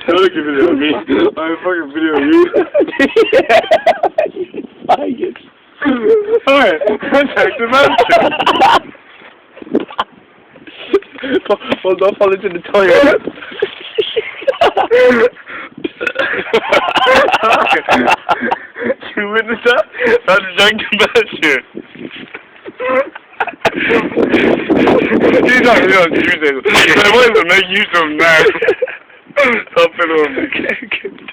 Don't look at video of me. I'm fucking video of you. Faggot. Alright, contact the manager. Well, don't fall into the toilet. You witnessed that? That's a drunken manager. He's not Tuesday. I wanted to make use of him now. Stop it on me.